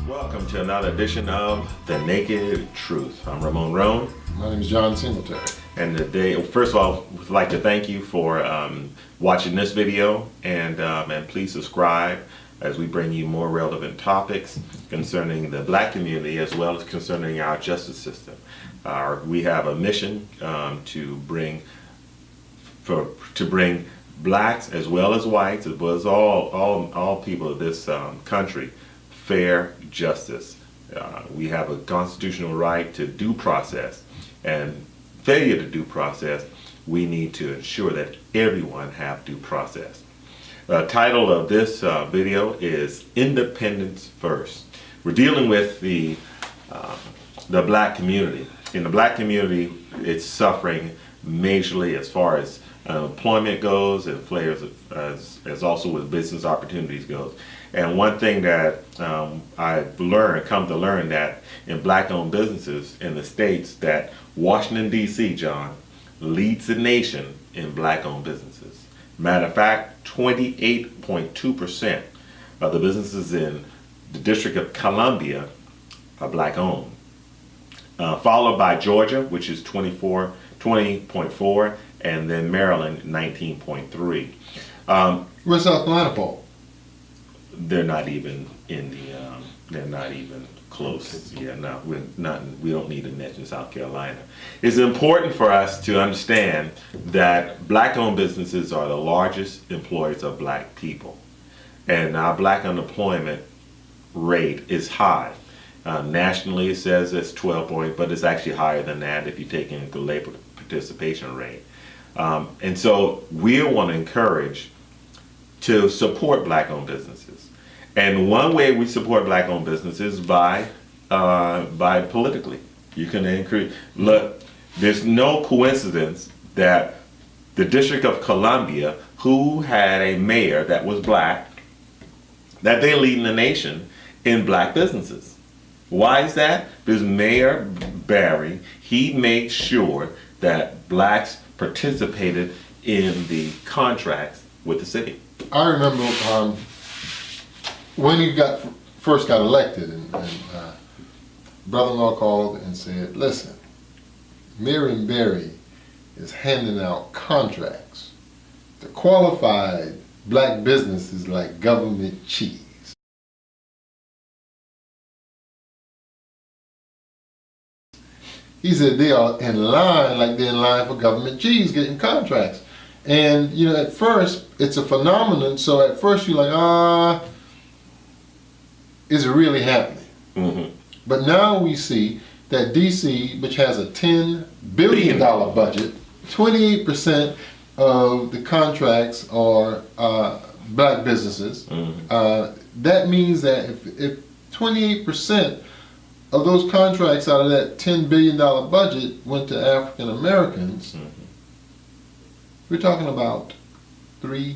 Welcome to another edition of The Naked Truth. I'm Ramon Roan. My name is John Singletary. And today, first of all, we'd like to thank you for watching this video, and please subscribe as we bring you more relevant topics concerning the black community as well as concerning our justice system. We have a mission to bring blacks as well as whites, as well as all people of this country, fair justice. We have a constitutional right to due process, and failure to due process, we need to ensure that everyone have due process. The title of this video is Independence First. We're dealing with the black community. In the black community, it's suffering majorly as far as employment goes, and as also with business opportunities goes. And one thing that I've come to learn that in black-owned businesses in the States, that Washington, D.C., John, leads the nation in black-owned businesses. Matter of fact, 28.2% of the businesses in the District of Columbia are black-owned. Followed by Georgia, which is 20.4%, and then Maryland, 19.3%. Where's South Carolina, Paul? They're not even in the. They're not even close. Yeah, no, we don't need to mention South Carolina. It's important for us to understand that black-owned businesses are the largest employers of black people, and our black unemployment rate is high. Nationally, it says it's 12 point, but it's actually higher than that if you take into the labor participation rate. And so we want to encourage to support black-owned businesses. And one way we support black-owned businesses is by politically. You can increase. Look, there's no coincidence that the District of Columbia, who had a mayor that was black, that they're leading the nation in black businesses. Why is that? Because Mayor Barry, he made sure that blacks participated in the contracts with the city. I remember when he first got elected, and brother-in-law called and said, listen, Mayor Barry is handing out contracts to qualified black businesses like government cheese. He said they are in line like they're in line for government cheese getting contracts. And you know, at first it's a phenomenon, so at first you're like, is it really happening? Mm-hmm. But now we see that DC, which has a $10 billion budget, 28% of the contracts are black businesses. Mm-hmm. That means that if 28% of those contracts out of that $10 billion budget went to African Americans, mm-hmm. we're talking about $3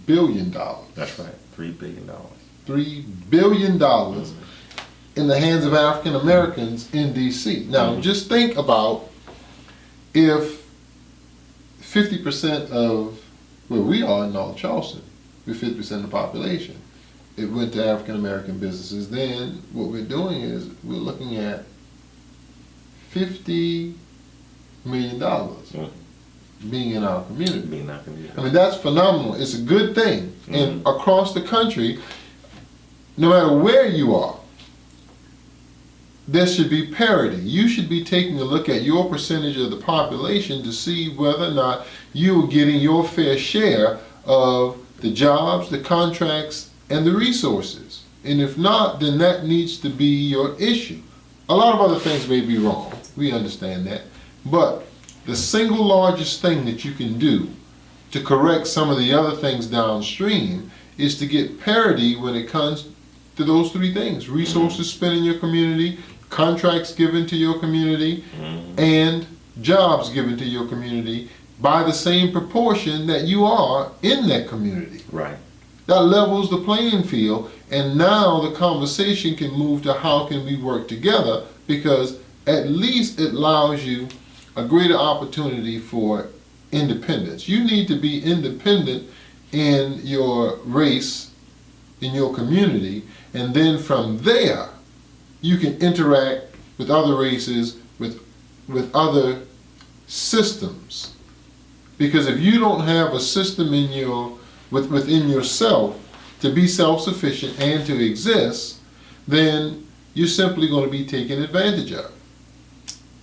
billion. That's right, $3 billion. $3 billion mm-hmm. in the hands of African Americans in DC. Now, mm-hmm. just think about if 50% of where we are in North Charleston, we're 50% of the population, it went to African American businesses, then what we're doing is we're looking at $50 million mm-hmm. being in our community. I mean, that's phenomenal. It's a good thing. Mm-hmm. And across the country, no matter where you are, there should be parity. You should be taking a look at your percentage of the population to see whether or not you are getting your fair share of the jobs, the contracts, and the resources. And if not, then that needs to be your issue. A lot of other things may be wrong. We understand that. But the single largest thing that you can do to correct some of the other things downstream is to get parity when it comes to those three things: resources spent in your community, contracts given to your community, and jobs given to your community by the same proportion that you are in that community. Right. That levels the playing field, and now the conversation can move to how can we work together, because at least it allows you a greater opportunity for independence. You need to be independent in your race, in your community, and then from there you can interact with other races, with other systems. Because if you don't have a system within yourself to be self-sufficient and to exist, then you're simply going to be taken advantage of.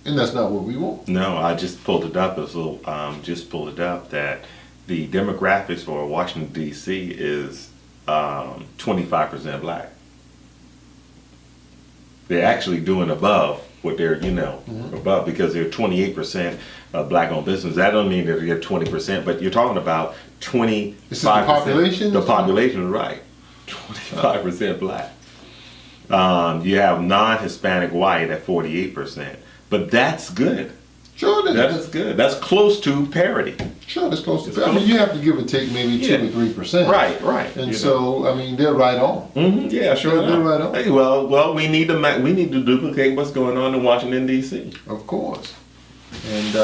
And that's not what we want. No, I just pulled it up. That the demographics for Washington D.C. is 25% black. They're actually doing above what they're, above, because they're 28% black-owned business. That don't mean that they're 20%, but you're talking about 25%. This is the population? The population is right. 25% black. You have non-Hispanic white at 48%, but that's good. Sure, That is good. That's close to parity. Sure, that's close to. I mean, you have to give or take maybe 2 or 3%. Right. And so, I mean, they're right on. Mm-hmm. Yeah, sure. They're right on. Hey, well, we need to duplicate what's going on in Washington D.C. Of course. And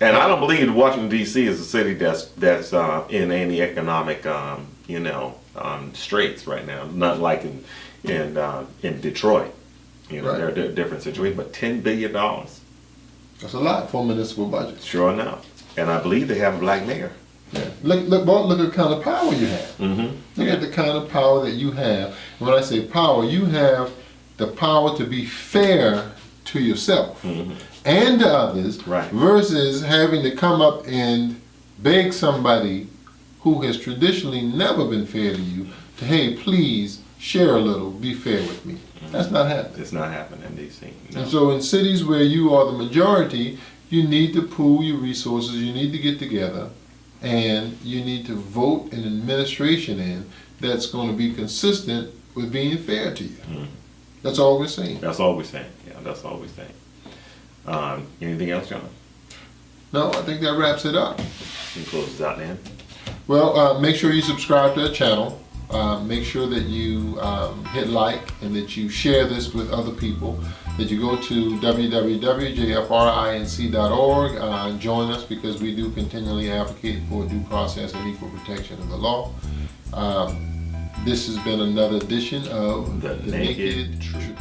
I don't believe Washington D.C. is a city that's in any economic straits right now. Not like in Detroit. Right. They're a different situation. But $10 billion. that's a lot for a municipal budget. Sure enough. And I believe they have a black mayor. Yeah. Look at the kind of power you have. Mm-hmm. Look at the kind of power that you have. When I say power, you have the power to be fair to yourself and to others, Right. versus having to come up and beg somebody who has traditionally never been fair to you to, hey, please share a little, be fair with me. That's not happening. It's not happening in D.C. No. And so in cities where you are the majority, you need to pool your resources, you need to get together, and you need to vote an administration in that's going to be consistent with being fair to you. That's all we're saying. That's all we're saying. Yeah, that's all we're saying. Anything else, John? No, I think that wraps it up. You can close this out, then. Well, make sure you subscribe to our channel. Make sure that you hit like and that you share this with other people. That you go to www.jfrinc.org and join us, because we do continually advocate for due process and equal protection of the law. This has been another edition of The Naked Truth.